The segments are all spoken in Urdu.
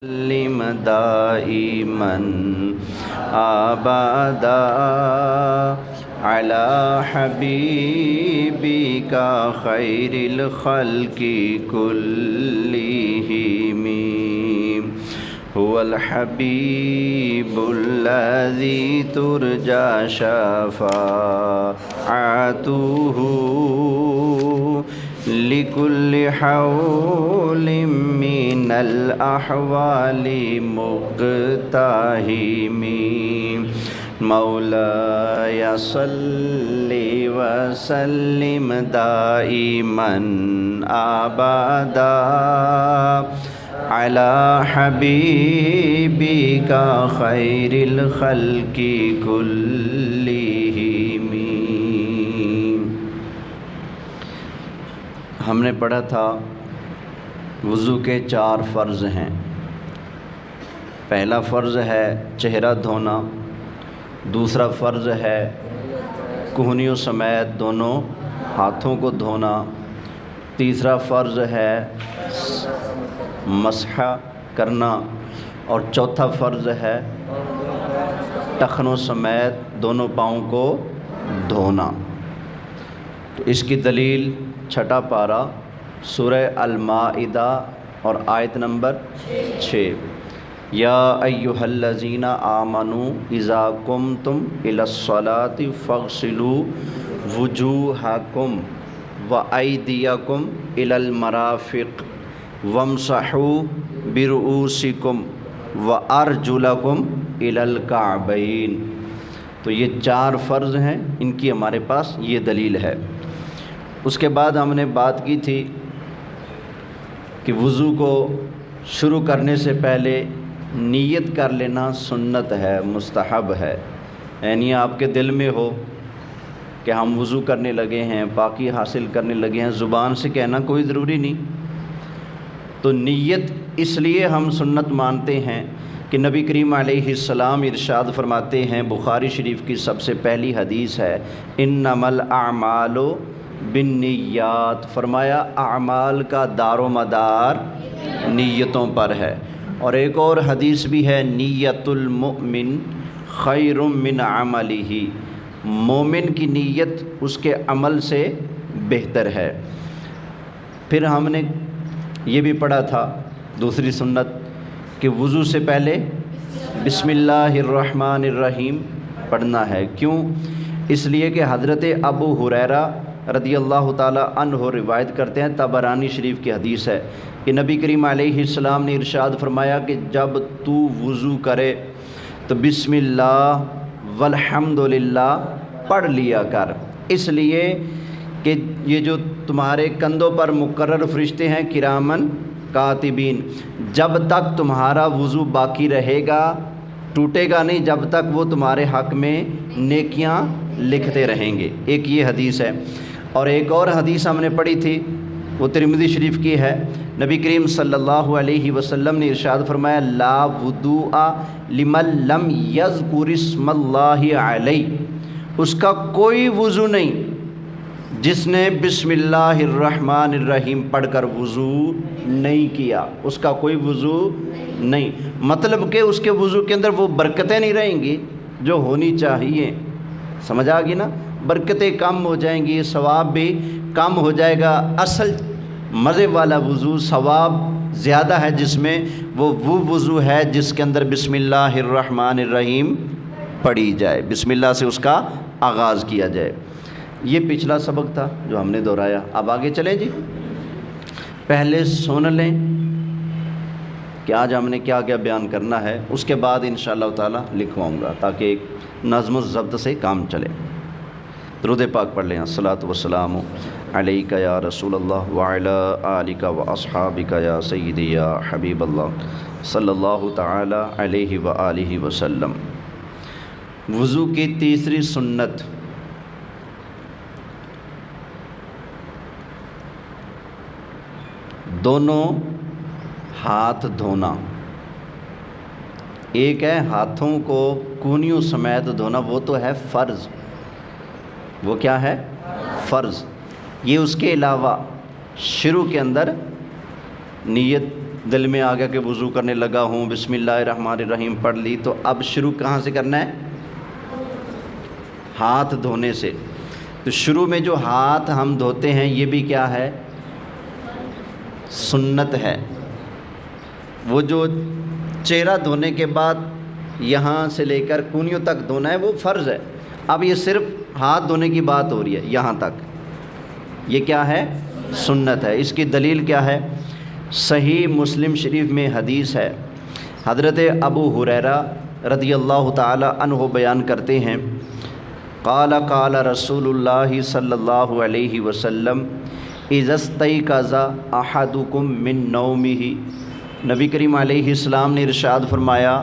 سلم دائما ابدا على حبيبك خير الخلق كلهم هو الحبيب الذي ترجى شفاعته لكل حول من الأحوال مقتحم مولاي صل وسلم دائما أبدا على حبيبك خير الخلق كلهم۔ ہم نے پڑھا تھا وضو کے 4 فرض ہیں۔ پہلا فرض ہے چہرہ دھونا، دوسرا فرض ہے کہنیوں سمیت دونوں ہاتھوں کو دھونا، تیسرا فرض ہے مسح کرنا، اور چوتھا فرض ہے ٹخنوں سمیت دونوں پاؤں کو دھونا۔ تو اس کی دلیل چھٹا پارہ سورہ المائدہ اور آیت نمبر 6، یا ایھا الذین آمنوا اذا قمتم الی الصلاۃ فاغسلوا وجوہکم وایدیکم الی المرافق وامسحوا برؤوسکم وارجلکم الی الکعبین۔ تو یہ 4 فرض ہیں، ان کی ہمارے پاس یہ دلیل ہے۔ اس کے بعد ہم نے بات کی تھی کہ وضو کو شروع کرنے سے پہلے نیت کر لینا سنت ہے، مستحب ہے، یعنی آپ کے دل میں ہو کہ ہم وضو کرنے لگے ہیں، پاکی حاصل کرنے لگے ہیں، زبان سے کہنا کوئی ضروری نہیں۔ تو نیت اس لیے ہم سنت مانتے ہیں کہ نبی کریم علیہ السلام ارشاد فرماتے ہیں، بخاری شریف کی سب سے پہلی حدیث ہے، انما الاعمال بالنیات، فرمایا اعمال کا دار و مدار نیتوں پر ہے۔ اور ایک اور حدیث بھی ہے، نیت المؤمن خیر من عملہ، مومن کی نیت اس کے عمل سے بہتر ہے۔ پھر ہم نے یہ بھی پڑھا تھا دوسری سنت کہ وضو سے پہلے بسم اللہ الرحمن الرحیم پڑھنا ہے۔ کیوں؟ اس لیے کہ حضرت ابو ہریرہ رضی اللہ تعالی عنہ روایت کرتے ہیں، طبرانی شریف کی حدیث ہے کہ نبی کریم علیہ السلام نے ارشاد فرمایا کہ جب تو وضو کرے تو بسم اللہ والحمد للہ پڑھ لیا کر، اس لیے کہ یہ جو تمہارے کندھوں پر مقرر فرشتے ہیں کرامن کاتبین، جب تک تمہارا وضو باقی رہے گا ٹوٹے گا نہیں، جب تک وہ تمہارے حق میں نیکیاں لکھتے رہیں گے۔ ایک یہ حدیث ہے، اور ایک اور حدیث ہم نے پڑھی تھی، وہ ترمذی شریف کی ہے، نبی کریم صلی اللہ علیہ وسلم نے ارشاد فرمایا، لا وضوء لمن لم یذکر اسم اللہ علیہ، اس کا کوئی وضو نہیں جس نے بسم اللہ الرحمن الرحیم پڑھ کر وضو نہیں کیا، اس کا کوئی وضو نہیں۔ مطلب کہ اس کے وضو کے اندر وہ برکتیں نہیں رہیں گی جو ہونی چاہیے، سمجھ آ گئی نا؟ برکتیں کم ہو جائیں گی، ثواب بھی کم ہو جائے گا۔ اصل مزے والا وضو ثواب زیادہ ہے جس میں وہ وضو ہے جس کے اندر بسم اللہ الرحمن الرحیم پڑھی جائے، بسم اللہ سے اس کا آغاز کیا جائے۔ یہ پچھلا سبق تھا جو ہم نے دہرایا۔ اب آگے چلیں جی، پہلے سن لیں کہ آج ہم نے کیا کیا بیان کرنا ہے، اس کے بعد انشاءاللہ تعالی لکھواؤں گا تاکہ ایک نظم و ضبط سے کام چلے۔ درود پاک پڑھ لیں، الصلاۃ والسلام علیک یا رسول اللہ وعلی آلک واصحابک یا سیدی یا حبیب اللہ صلی اللہ تعالی علیہ وآلہ وسلم۔ وضو کی تیسری سنت دونوں ہاتھ دھونا۔ ایک ہے ہاتھوں کو کونیوں سمیت دھونا، وہ تو ہے فرض، وہ کیا ہے؟ فرض۔ یہ اس کے علاوہ شروع کے اندر نیت دل میں آ گیا کہ وضو کرنے لگا ہوں، بسم اللہ الرحمن الرحیم پڑھ لی، تو اب شروع کہاں سے کرنا ہے؟ ہاتھ دھونے سے۔ تو شروع میں جو ہاتھ ہم دھوتے ہیں یہ بھی کیا ہے؟ سنت ہے۔ وہ جو چہرہ دھونے کے بعد یہاں سے لے کر کونیوں تک دھونا ہے وہ فرض ہے۔ اب یہ صرف ہاتھ دھونے کی بات ہو رہی ہے یہاں تک، یہ کیا ہے؟ سنت ہے۔ اس کی دلیل کیا ہے؟ صحیح مسلم شریف میں حدیث ہے، حضرت ابو ہریرہ رضی اللہ تعالی عنہ بیان کرتے ہیں، قال قال رسول اللہ صلی اللہ علیہ وسلم اذا استيقظ احدكم من نومه، نبی کریم علیہ السلام نے ارشاد فرمایا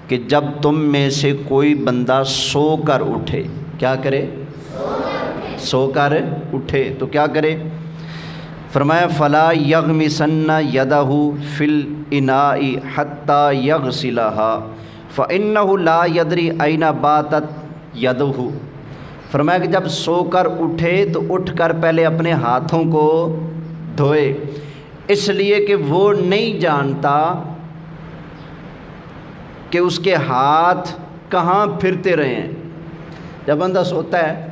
کہ جب تم میں سے کوئی بندہ سو کر اٹھے، کیا کرے؟ سو کر اٹھے تو کیا کرے؟ فرمایا فلا یغمسن یدہ فی الاناء حتی یغسلها فانہ لا یدری این باتت یدہ۔ فرمایا کہ جب سو کر اٹھے تو اٹھ کر پہلے اپنے ہاتھوں کو دھوئے، اس لیے کہ وہ نہیں جانتا کہ اس کے ہاتھ کہاں پھرتے رہے ہیں۔ جب بندہ سوتا ہے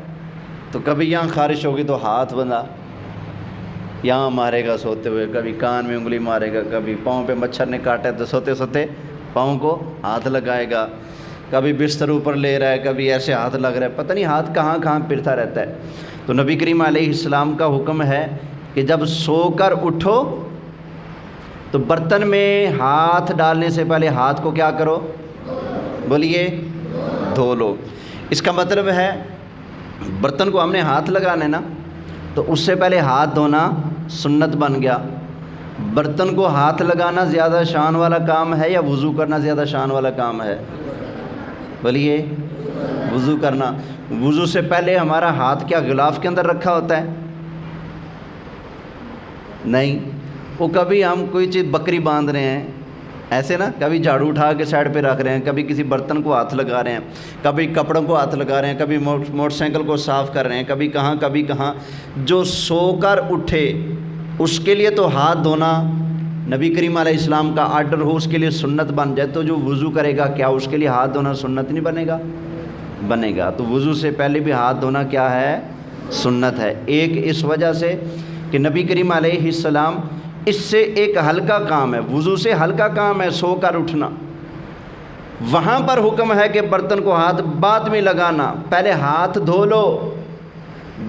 تو کبھی یہاں خارش ہوگی تو ہاتھ بندہ یہاں مارے گا سوتے ہوئے، کبھی کان میں انگلی مارے گا، کبھی پاؤں پہ مچھر نے کاٹا ہے تو سوتے سوتے پاؤں کو ہاتھ لگائے گا، کبھی بستر اوپر لے رہا ہے، کبھی ایسے ہاتھ لگ رہا ہے، پتہ نہیں ہاتھ کہاں کہاں پھرتا رہتا ہے۔ تو نبی کریم علیہ السلام کا حکم ہے کہ جب سو کر اٹھو تو برتن میں ہاتھ ڈالنے سے پہلے ہاتھ کو کیا کرو؟ بولیے، دھو لو۔ اس کا مطلب ہے برتن کو ہم نے ہاتھ لگانا ہے نا، تو اس سے پہلے ہاتھ دھونا سنت بن گیا۔ برتن کو ہاتھ لگانا زیادہ شان والا کام ہے یا وضو کرنا زیادہ شان والا کام ہے؟ بولیے، وضو کرنا۔ وضو سے پہلے ہمارا ہاتھ کیا غلاف کے اندر رکھا ہوتا ہے؟ نہیں، وہ کبھی ہم کوئی چیز بکری باندھ رہے ہیں ایسے نا، کبھی جھاڑو اٹھا کے سائڈ پہ رکھ رہے ہیں، کبھی کسی برتن کو ہاتھ لگا رہے ہیں، کبھی کپڑوں کو ہاتھ لگا رہے ہیں، کبھی موٹر سائیکل کو صاف کر رہے ہیں، کبھی کہاں۔ جو سو کر اٹھے اس کے لیے تو ہاتھ دھونا نبی کریم علیہ السلام کا آرڈر ہو، اس کے لیے سنت بن جائے، تو جو وضو کرے گا کیا اس کے لیے ہاتھ دھونا سنت نہیں بنے گا؟ بنے گا۔ تو وضو سے پہلے بھی ہاتھ دھونا کیا ہے؟ سنت ہے۔ ایک اس وجہ سے کہ نبی کریم علیہ السلام اس سے ایک ہلکا کام ہے، وضو سے ہلکا کام ہے سو کر اٹھنا، وہاں پر حکم ہے کہ برتن کو ہاتھ بعد میں لگانا، پہلے ہاتھ دھو لو۔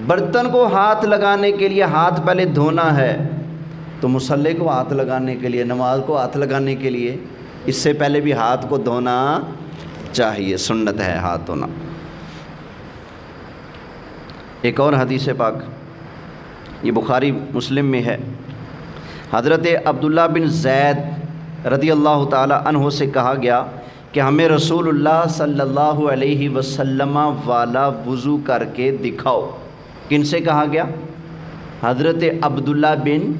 برتن کو ہاتھ لگانے کے لیے ہاتھ پہلے دھونا ہے، تو مصلی کو ہاتھ لگانے کے لیے، نماز کو ہاتھ لگانے کے لیے اس سے پہلے بھی ہاتھ کو دھونا چاہیے، سنت ہے ہاتھ دھونا۔ ایک اور حدیث پاک یہ بخاری مسلم میں ہے، حضرت عبداللہ بن زید رضی اللہ تعالی عنہ سے کہا گیا کہ ہمیں رسول اللہ صلی اللہ علیہ وسلم والا وضو کر کے دکھاؤ۔ کن سے کہا گیا؟ حضرت عبداللہ بن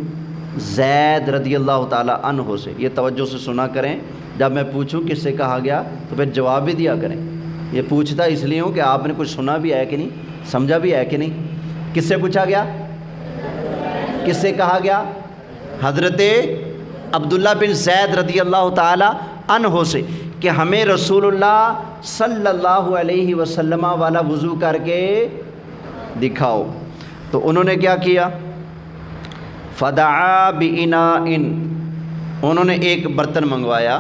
زید رضی اللہ تعالی عنہ سے۔ یہ توجہ سے سنا کریں، جب میں پوچھوں کس سے کہا گیا تو پھر جواب بھی دیا کریں۔ یہ پوچھتا اس لیے ہوں کہ آپ نے کچھ سنا بھی ہے کہ نہیں، سمجھا بھی ہے کہ نہیں۔ کس سے پوچھا گیا؟ کس سے کہا گیا؟ حضرت عبداللہ بن زید رضی اللہ تعالی عنہ سے، کہ ہمیں رسول اللہ صلی اللہ علیہ وسلم والا وضو کر کے دکھاؤ۔ تو انہوں نے کیا کیا؟ فدعا بإناء، انہوں نے ایک برتن منگوایا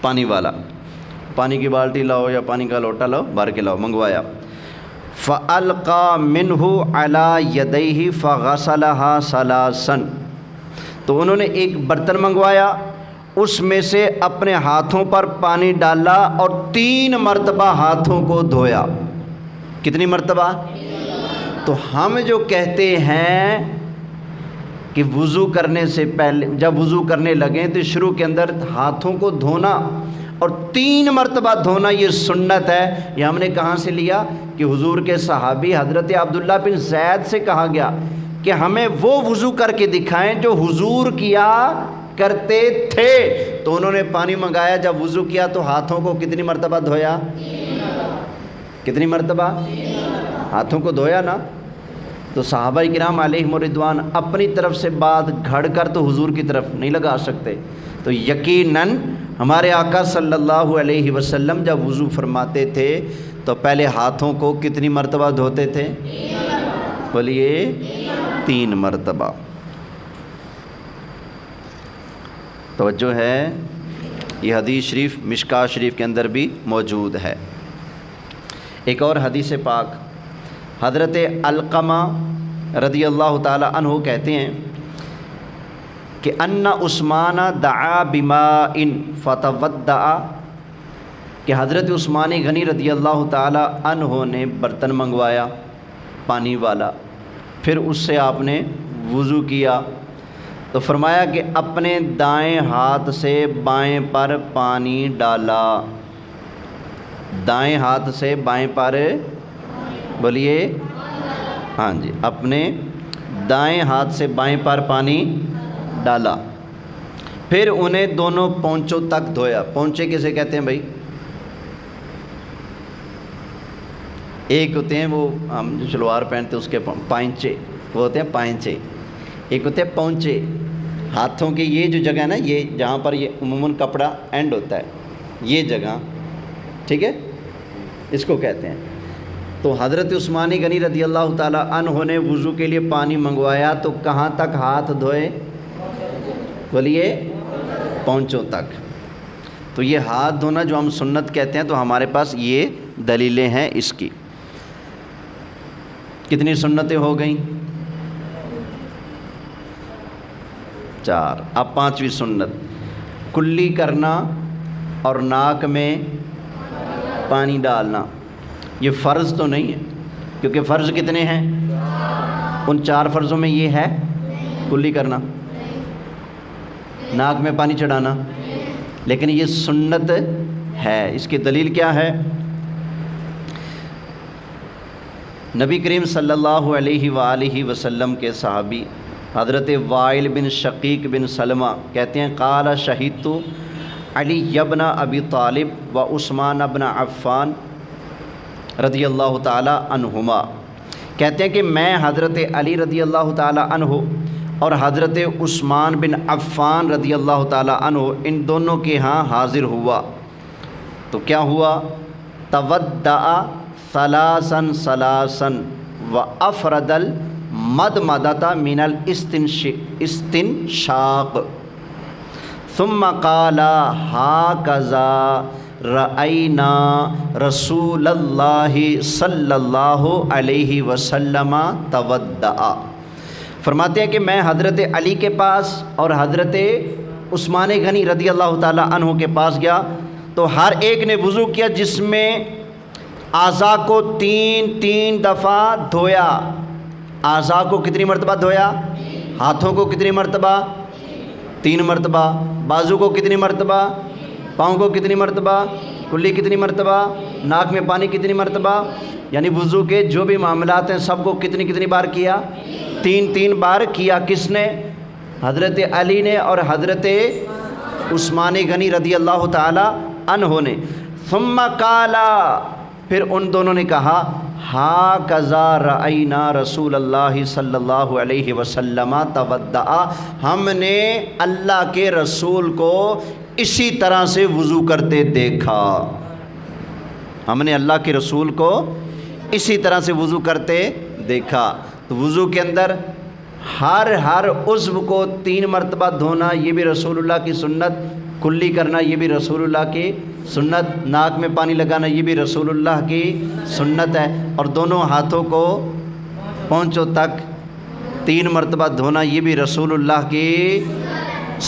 پانی والا، پانی کی بالٹی لاؤ یا پانی کا لوٹا لاؤ، بھر کے لاؤ، منگوایا۔ فألقى منه على يديه فغسلها ثلاثا، تو انہوں نے ایک برتن منگوایا، اس میں سے اپنے ہاتھوں پر پانی ڈالا اور 3 مرتبہ ہاتھوں کو دھویا۔ کتنی مرتبہ؟ تو ہم جو کہتے ہیں کہ وضو کرنے سے پہلے، جب وضو کرنے لگیں تو شروع کے اندر ہاتھوں کو دھونا اور 3 مرتبہ دھونا یہ سنت ہے، یہ ہم نے کہاں سے لیا؟ کہ حضور کے صحابی حضرت عبداللہ بن زید سے کہا گیا کہ ہمیں وہ وضو کر کے دکھائیں جو حضور کیا کرتے تھے۔ تو انہوں نے پانی منگایا، جب وضو کیا تو ہاتھوں کو کتنی مرتبہ دھویا؟ کتنی مرتبہ؟ ہاتھوں کو دھویا نا، تو صحابہ کرام علیہم رضوان اپنی طرف سے بات گھڑ کر تو حضور کی طرف نہیں لگا سکتے، تو یقیناً ہمارے آقا صلی اللہ علیہ وسلم جب وضو فرماتے تھے تو پہلے ہاتھوں کو کتنی مرتبہ دھوتے تھے؟ بولیے 3 مرتبہ۔ توجہ ہے، یہ حدیث شریف مشکاہ شریف کے اندر بھی موجود ہے۔ ایک اور حدیث پاک حضرت علقمہ رضی اللہ تعالی عنہ کہتے ہیں کہ ان عثمان دعا بماء فتودع، کہ حضرت عثمان غنی رضی اللہ تعالی عنہ نے برتن منگوایا پانی والا، پھر اس سے آپ نے وضو کیا، تو فرمایا کہ اپنے دائیں ہاتھ سے بائیں پر پانی ڈالا، دائیں ہاتھ سے بائیں پر، بولیے ہاں جی، اپنے دائیں ہاتھ سے بائیں پر پانی ڈالا، پھر انہیں دونوں پونچوں تک دھویا۔ پونچے کسے کہتے ہیں بھائی؟ ایک ہوتے ہیں وہ ہم جو شلوار پہنتے ہیں اس کے پائنچے، وہ ہوتے ہیں پائنچے، ایک ہوتے ہیں پونچے، ہاتھوں کی یہ جو جگہ ہے نا، یہ جہاں پر یہ عموماً کپڑا اینڈ ہوتا ہے، یہ جگہ، ٹھیک ہے، اس کو کہتے ہیں۔ تو حضرت عثمان غنی رضی اللہ تعالی عنہ نے وضو کے لیے پانی منگوایا تو کہاں تک ہاتھ دھوئے؟ بولیے پونچوں تک۔ تو یہ ہاتھ دھونا جو ہم سنت کہتے ہیں، تو ہمارے پاس یہ دلیلیں ہیں اس کی۔ کتنی سنتیں ہو گئیں؟ 4۔ اب 5ویں سنت، کلی کرنا اور ناک میں پانی ڈالنا۔ یہ فرض تو نہیں ہے، کیونکہ فرض کتنے ہیں؟ ان 4 فرضوں میں یہ ہے کلی کرنا، ناک میں پانی چڑھانا، لیکن یہ سنت ہے۔ اس کی دلیل کیا ہے؟ نبی کریم صلی اللہ علیہ وآلہ وسلم کے صحابی حضرت وائل بن شقیق بن سلمہ کہتے ہیں قال شہدت علی بن ابی طالب و عثمان بن عفان رضی اللہ تعالی عنہما، کہتے ہیں کہ میں حضرت علی رضی اللہ تعالی عنہ اور حضرت عثمان بن عفان رضی اللہ تعالی عنہ ان دونوں کے ہاں حاضر ہوا، تو کیا ہوا؟ تودع ثلاثاً ثلاثاً وافرد المدمدۃ من الاستنشاق ثم قال ہاکذا رأینا رسول اللہ صلی اللہ علیہ وسلم تودع۔ فرماتے ہیں کہ میں حضرت علی کے پاس اور حضرت عثمان غنی رضی اللہ تعالی عنہ کے پاس گیا، تو ہر ایک نے وضو کیا جس میں اعضاء کو 3 دفعہ دھویا۔ اعضاء کو کتنی مرتبہ دھویا؟ ہاتھوں کو کتنی مرتبہ؟ 3 مرتبہ۔ بازو کو کتنی مرتبہ؟ پاؤں کو کتنی مرتبہ؟ کلی کتنی مرتبہ؟ ناک میں پانی کتنی مرتبہ؟ یعنی وضو کے جو بھی معاملات ہیں سب کو کتنی بار کیا؟ 3 بار کیا۔ کس نے؟ حضرت علی نے اور حضرت عثمان غنی رضی اللہ تعالی عنہ نے۔ ثم قال، پھر ان دونوں نے کہا ہاکذا رأینا رسول اللہ صلی اللہ علیہ وسلم تودع، ہم نے اللہ کے رسول کو اسی طرح سے وضو کرتے دیکھا، ہم نے اللہ کے رسول کو اسی طرح سے وضو کرتے دیکھا۔ تو وضو کے اندر ہر عضو کو 3 مرتبہ دھونا یہ بھی رسول اللہ کی سنت، کلی کرنا یہ بھی رسول اللہ کی سنت، ناک میں پانی لگانا یہ بھی رسول اللہ کی سنت ہے، اور دونوں ہاتھوں کو پونچوں تک 3 مرتبہ دھونا یہ بھی رسول اللہ کی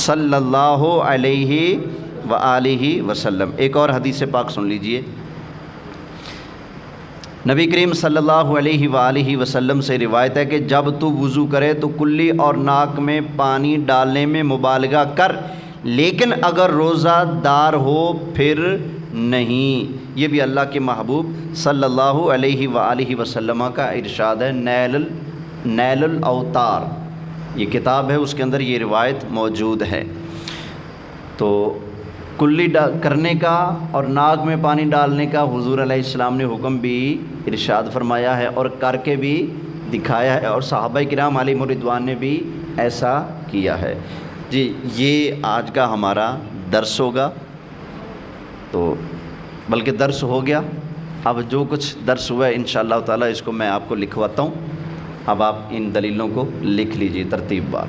صلی اللہ علیہ وآلہ وسلم۔ ایک اور حدیث پاک سن لیجئے، نبی کریم صلی اللہ علیہ وآلہ وسلم سے روایت ہے کہ جب تو وضو کرے تو کلی اور ناک میں پانی ڈالنے میں مبالغہ کر، لیکن اگر روزہ دار ہو پھر نہیں۔ یہ بھی اللہ کے محبوب صلی اللہ علیہ وآلہ وسلم کا ارشاد ہے۔ نیل الاوتار یہ کتاب ہے، اس کے اندر یہ روایت موجود ہے۔ تو کلی کرنے کا اور ناک میں پانی ڈالنے کا حضور علیہ السلام نے حکم بھی ارشاد فرمایا ہے، اور کر کے بھی دکھایا ہے اور صحابہ کرام علیہم رضوان نے بھی ایسا کیا ہے۔ جی یہ آج کا ہمارا درس ہوگا، تو بلکہ درس ہو گیا، اب جو کچھ درس ہوا ہے انشاءاللہ تعالی اس کو میں آپ کو لکھواتا ہوں، اب آپ ان دلیلوں کو لکھ لیجیے ترتیب وار۔